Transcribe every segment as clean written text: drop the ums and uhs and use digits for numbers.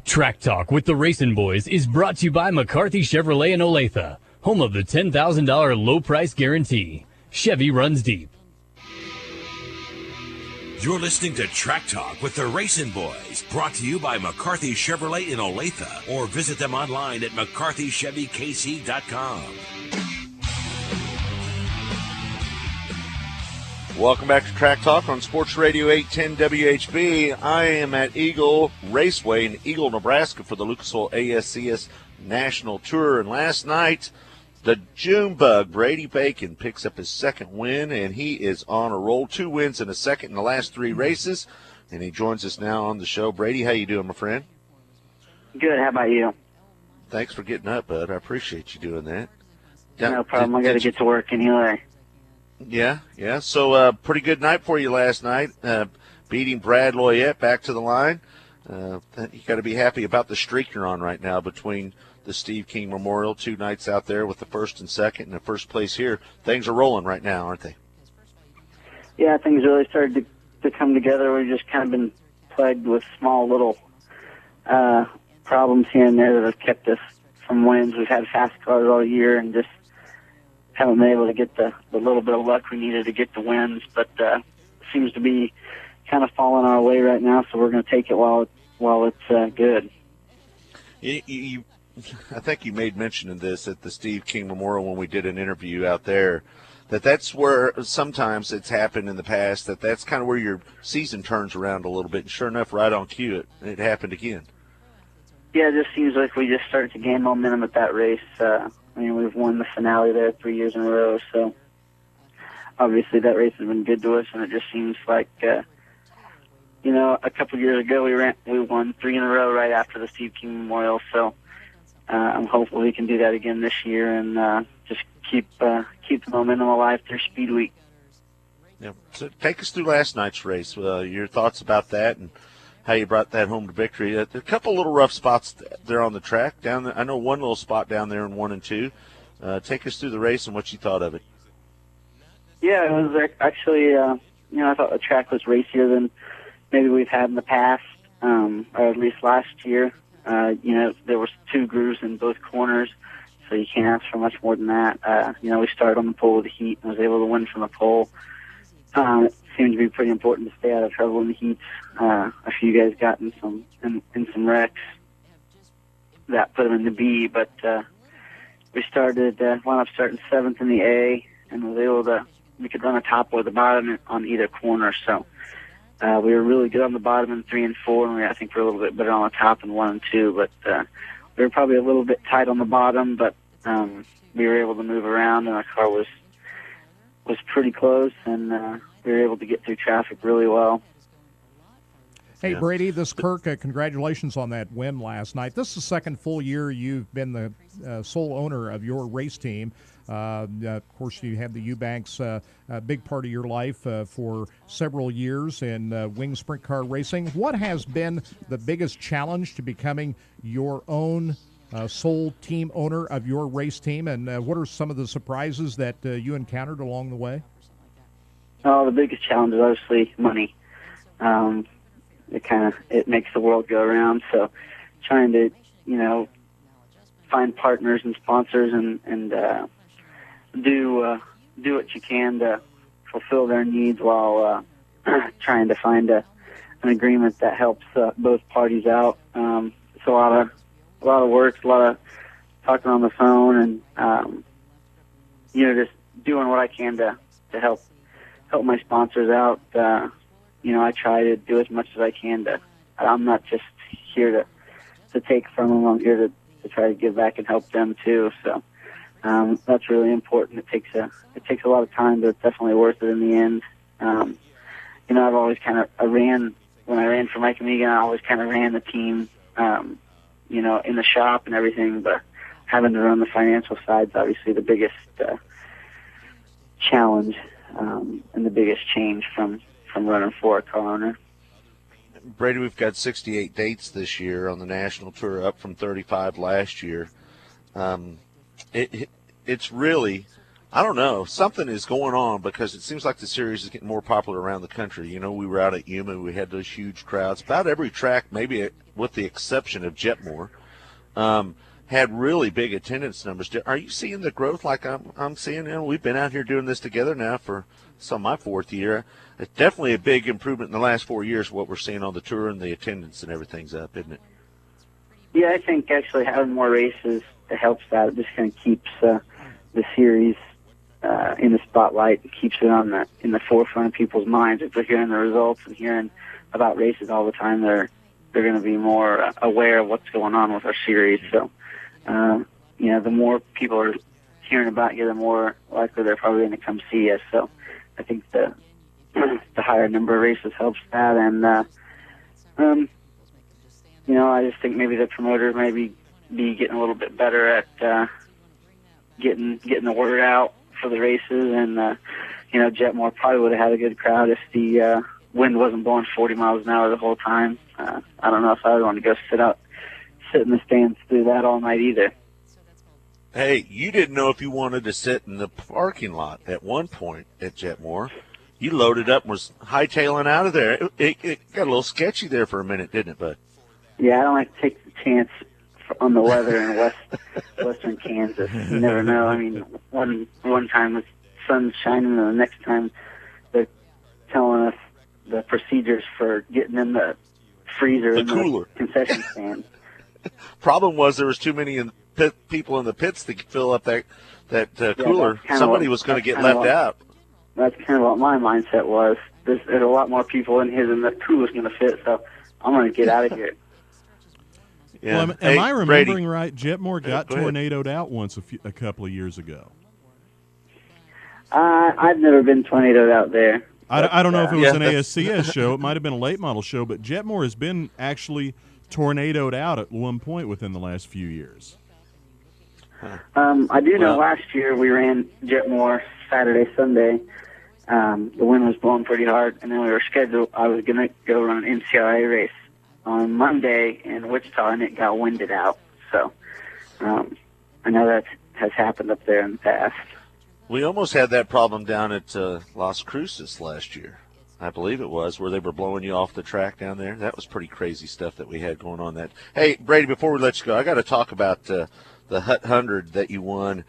Track Talk with the Racing Boys is brought to you by McCarthy Chevrolet in Olathe, home of the $10,000 low price guarantee. Chevy runs deep. You're listening to Track Talk with the Racing Boys, brought to you by McCarthy Chevrolet in Olathe, or visit them online at McCarthyChevyKC.com. Welcome back to Track Talk on Sports Radio 810 WHB. I am at Eagle Raceway in Eagle, Nebraska for the Lucas Oil ASCS National Tour. And last night, the June bug, Brady Bacon, picks up his second win, and he is on a roll. 2 wins and a second in the last 3 races. And he joins us now on the show. Brady, how you doing, my friend? Good. How about you? Thanks for getting up, bud. I appreciate you doing that. No problem. I got to get to work anyway. Yeah. So, pretty good night for you last night, beating Brad Loyette back to the line. You got to be happy about the streak you're on right now between the Steve King Memorial, 2 nights out there with the first and second, and the first place here. Things are rolling right now, aren't they? Yeah, things really started to come together. We've just kind of been plagued with small little problems here and there that have kept us from wins. We've had fast cars all year and just haven't been able to get the little bit of luck we needed to get the wins, but seems to be kind of falling our way right now, so we're going to take it while it's good. I think you made mention of this at the Steve King Memorial when we did an interview out there, that's where sometimes it's happened in the past, that's kind of where your season turns around a little bit, and sure enough, right on cue, it happened again. Yeah, it just seems like we just started to gain momentum at that race. We've won the finale there 3 years in a row, so obviously that race has been good to us, and it just seems like, a couple years ago we won 3 in a row right after the Steve King Memorial, so I'm hopeful we can do that again this year and just keep the momentum alive through Speed Week. Yeah. So take us through last night's race. Your thoughts about that and how you brought that home to victory. There are a couple little rough spots there on the track. Down there, I know one little spot down there in 1 and 2. Take us through the race and what you thought of it. Yeah, it was actually, I thought the track was racier than maybe we've had in the past, or at least last year. There was 2 grooves in both corners, so you can't ask for much more than that. We started on the pole with the heat and was able to win from the pole. It seemed to be pretty important to stay out of trouble in the heats. A few guys got in some wrecks that put them in the B, but we wound up starting 7th in the A, and we could run the top or the bottom on either corner. So we were really good on the bottom in 3 and 4, and I think we're a little bit better on the top in 1 and 2. But we were probably a little bit tight on the bottom, but we were able to move around, and our car was pretty close, and we were able to get through traffic really well. Hey, Brady, this is Kirk. Congratulations on that win last night. This is the second full year you've been the sole owner of your race team. Of course, you had the Eubanks, a big part of your life for several years in wing sprint car racing. What has been the biggest challenge to becoming your own sole team owner of your race team, and what are some of the surprises that you encountered along the way? Oh, the biggest challenge is obviously money. It makes the world go around. So trying to, find partners and sponsors and do what you can to fulfill their needs while trying to find an agreement that helps both parties out. It's a lot of work, a lot of talking on the phone, and just doing what I can to help my sponsors out. I try to do as much as I can I'm not just here to take from them. I'm here to try to give back and help them too. So that's really important. It takes a lot of time, but it's definitely worth it in the end. I've always when I ran for Mike Megan, I always kind of ran the team, in the shop and everything, but having to run the financial side is obviously the biggest challenge and the biggest change from running for a car owner. Brady, we've got 68 dates this year on the national tour, up from 35 last year. It's really, I don't know, something is going on because it seems like the series is getting more popular around the country. We were out at Yuma, we had those huge crowds. About every track, maybe with the exception of Jetmore, had really big attendance numbers. Are you seeing the growth like I'm seeing? We've been out here doing this together now for my 4th year. It's definitely a big improvement in the last 4 years, what we're seeing on the tour, and the attendance and everything's up, isn't it? Yeah, I think actually having more races, it helps that. It just kind of keeps the series in the spotlight, and keeps it in the forefront of people's minds. If they're hearing the results and hearing about races all the time, they're going to be more aware of what's going on with our series. So, the more people are hearing about you, the more likely they're probably going to come see us. So, I think the higher number of races helps that, and I just think maybe the promoters maybe be getting a little bit better at getting the word out for the races, and Jetmore probably would have had a good crowd if the wind wasn't blowing 40 miles an hour the whole time. I don't know if I would want to go sit in the stands through that all night either. Hey, you didn't know if you wanted to sit in the parking lot at one point at Jetmore. You loaded up and was hightailing out of there. It got a little sketchy there for a minute, didn't it, bud? Yeah, I don't like to take the chance on the weather in western Kansas. You never know. I mean, one time the sun's shining, and the next time they're telling us the procedures for getting in the freezer in the concession stand. Problem was there was too many people in the pits to fill up that cooler. Somebody was going to get left out. That's kind of what my mindset was. There's a lot more people in here than the cooler's going to fit, so I'm going to get out of here. Yeah. Well, am I remembering right? Jetmore got tornadoed out once a couple of years ago. I've never been tornadoed out there. I don't know if it was an ASCS show. It might have been a late model show, but Jetmore has been actually tornadoed out at one point within the last few years. I do know last year we ran Jetmore Saturday, Sunday. The wind was blowing pretty hard, and then we were scheduled. I was going to go run an NCRA race on Monday in Wichita, and it got winded out. So I know that has happened up there in the past. We almost had that problem down at Las Cruces last year, I believe it was, where they were blowing you off the track down there. That was pretty crazy stuff that we had going on. That. Hey, Brady, before we let you go, I got to talk about the Hut 100 that you won.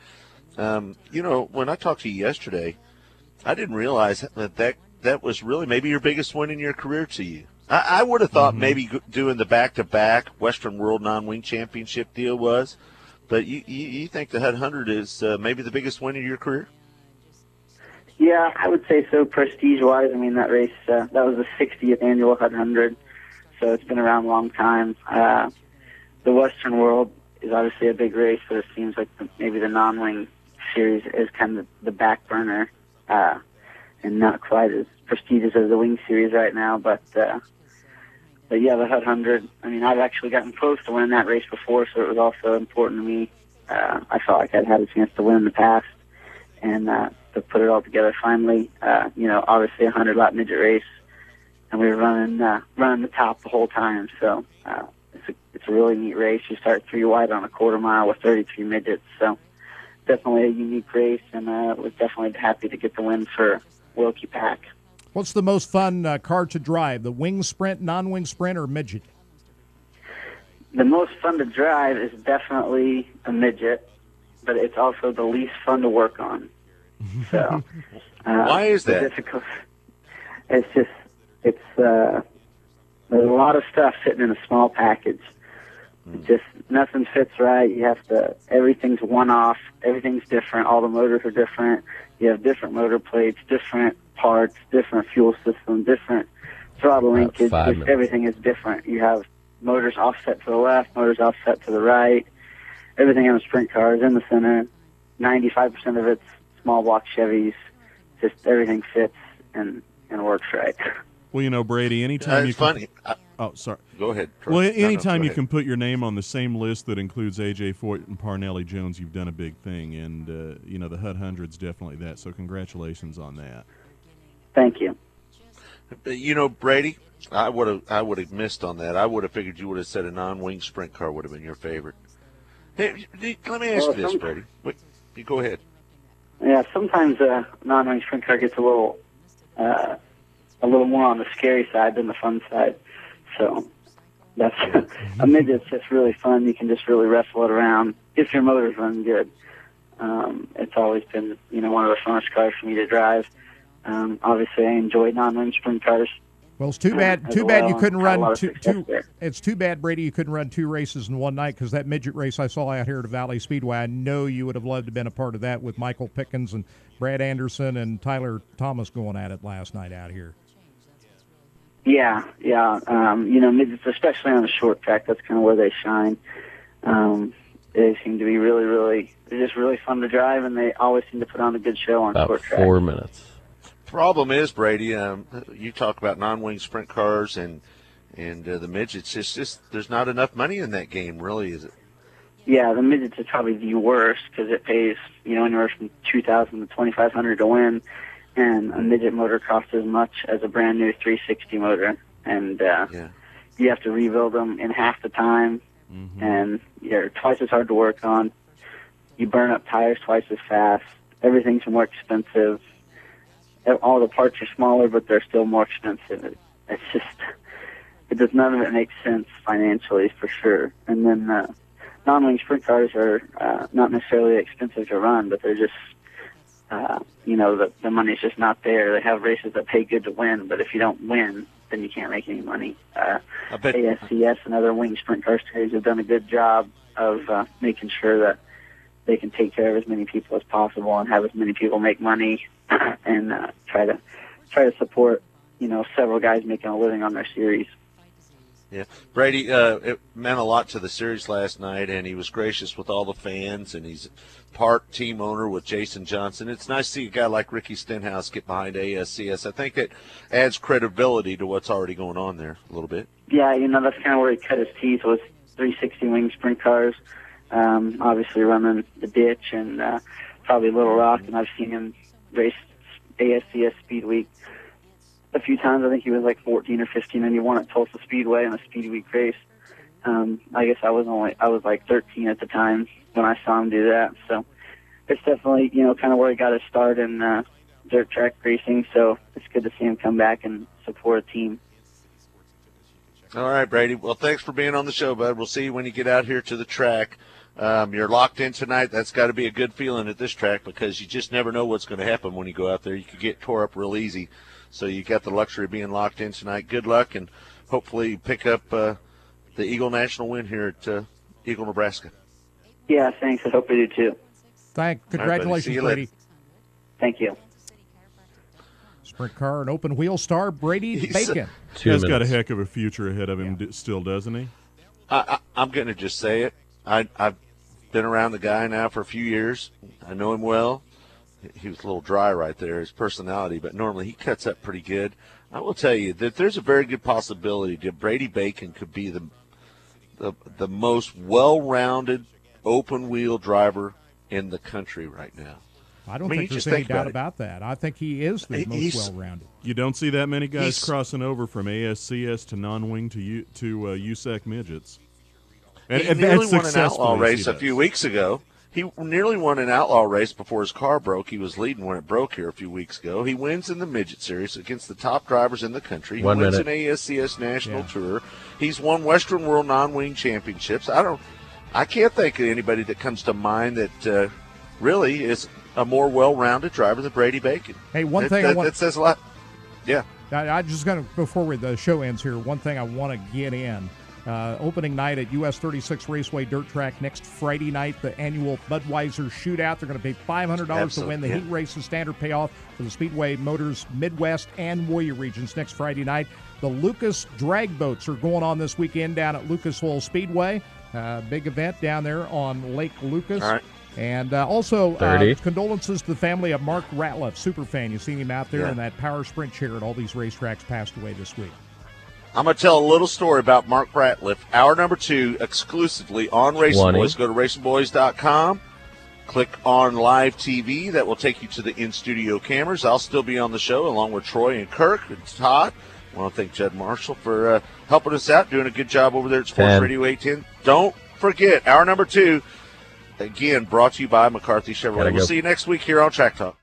When I talked to you yesterday, I didn't realize that was really maybe your biggest win in your career to you. I would have thought maybe doing the back-to-back Western World Non-Wing Championship deal was, but you think the Hut 100 is maybe the biggest win in your career? Yeah, I would say so, prestige-wise. I mean, that race, that was the 60th annual Hut 100, so it's been around a long time. The Western World is obviously a big race, but it seems like maybe the non-wing series is kind of the back burner and not quite as prestigious as the wing series right now. But yeah, the Hut 100, I mean, I've actually gotten close to winning that race before, so it was also important to me. I felt like I'd had a chance to win in the past, and to put it all together finally, obviously a 100-lap midget race, and we were running the top the whole time, so it's a really neat race. You start 3 wide on a quarter mile with 33 midgets, so definitely a unique race, and was definitely happy to get the win for Wilkie Pack. What's the most fun car to drive, the wing sprint, non-wing sprint, or midget? The most fun to drive is definitely a midget, but it's also the least fun to work on. So, why is that? Difficult. There's a lot of stuff sitting in a small package. Just nothing fits right. Everything's one-off. Everything's different. All the motors are different. You have different motor plates, different parts, different fuel system, different throttle linkage. Everything is different. You have motors offset to the left, motors offset to the right. Everything on a sprint car is in the center. 95% of it's small block Chevys. Just everything fits and works right. Well, Brady, anytime it's funny. Sorry. Go ahead. Well, anytime you can put your name on the same list that includes A.J. Foyt and Parnelli Jones, you've done a big thing. And, the Hut 100's definitely that. So congratulations on that. Thank you. Brady, I would have missed on that. I would have figured you would have said a non-wing sprint car would have been your favorite. Hey, let me ask you this, Brady. Wait, you go ahead. Yeah, sometimes a non-wing sprint car gets a little more on the scary side than the fun side. So That's a midget's just really fun. You can just really wrestle it around if your motor's running good. It's always been, one of the funnest cars for me to drive. Obviously, I enjoy non-wing sprint cars. Well, it's too bad you couldn't run two. There. It's too bad, Brady, you couldn't run 2 races in one night, because that midget race I saw out here at Valley Speedway, I know you would have loved to have been a part of that with Michael Pickens and Brad Anderson and Tyler Thomas going at it last night out here. Yeah. Midgets, especially on a short track, that's kind of where they shine. They seem to be really, really, they're just really fun to drive, and they always seem to put on a good show on about short track. 4 minutes. Problem is, Brady, you talk about non-wing sprint cars and the midgets. It's just there's not enough money in that game, really, is it? Yeah, the midgets is probably the worst, because it pays anywhere from $2,000 to $2,500 to win, and a midget motor costs as much as a brand new 360 motor, and you have to rebuild them in half the time, and they're twice as hard to work on. You burn up tires twice as fast. Everything's more expensive. All the parts are smaller, but they're still more expensive. It's just, none of it makes sense financially, for sure. And then non-wing sprint cars are not necessarily expensive to run, but they're just, the money's just not there. They have races that pay good to win, but if you don't win, then you can't make any money. ASCS and other wing sprint car series have done a good job of making sure that they can take care of as many people as possible and have as many people make money and try to support, several guys making a living on their series. Yeah, Brady, it meant a lot to the series last night, and he was gracious with all the fans, and he's part team owner with Jason Johnson. It's nice to see a guy like Ricky Stenhouse get behind ASCS. I think that adds credibility to what's already going on there a little bit. Yeah, that's kind of where he cut his teeth, was 360 wing sprint cars. Obviously running the ditch and probably Little Rock, and I've seen him race ASCS Speed Week a few times. I think he was like 14 or 15, and he won at Tulsa Speedway in a Speed Week race. I guess I was like 13 at the time when I saw him do that. So it's definitely kind of where he got his start in dirt track racing. So it's good to see him come back and support a team. All right, Brady. Well, thanks for being on the show, bud. We'll see you when you get out here to the track. You're locked in tonight. That's got to be a good feeling at this track, because you just never know what's going to happen when you go out there. You could get tore up real easy. So you got the luxury of being locked in tonight. Good luck, and hopefully pick up the Eagle National win here at Eagle, Nebraska. Yeah, thanks. I hope we do too. Congratulations, right, Brady. Thank you. Sprint car and open wheel star Brady Bacon. He's got a heck of a future ahead of him still, doesn't he? I'm going to just say it. I've been around the guy now for a few years. I know him well. He was a little dry right there, his personality, but normally he cuts up pretty good. I will tell you that there's a very good possibility that Brady Bacon could be the most well-rounded open-wheel driver in the country right now. I don't think there's any doubt about that. I think he is the most well-rounded. You don't see that many guys crossing over from ASCS to non-wing to USAC midgets. And he nearly won an outlaw race a few weeks ago. He nearly won an outlaw race before his car broke. He was leading when it broke here a few weeks ago. He wins in the midget series against the top drivers in the country. He wins an ASCS National Tour. He's won Western World non-wing championships. I can't think of anybody that comes to mind that really is a more well-rounded driver than Brady Bacon. Hey, that says a lot. Yeah. I just got to, before the show ends here, one thing I want to get in. Opening night at US 36 Raceway Dirt Track next Friday night, the annual Budweiser Shootout. They're going to pay $500 to win the heat race and standard payoff for the Speedway Motors Midwest and Warrior regions next Friday night. The Lucas Drag Boats are going on this weekend down at Lucas Oil Speedway. Big event down there on Lake Lucas. All right. And also, condolences to the family of Mark Ratliff, superfan. You've seen him out there in that power sprint chair at all these racetracks, passed away this week. I'm going to tell a little story about Mark Ratliff. Hour number 2 exclusively on Racing Boys. Go to RacinBoys.com. Click on live TV. That will take you to the in-studio cameras. I'll still be on the show along with Troy and Kirk and Todd. I want to thank Judd Marshall for helping us out, doing a good job over there at Sports Radio 810. Don't forget, hour number 2, again, brought to you by McCarthy Chevrolet. We'll see you next week here on Track Talk.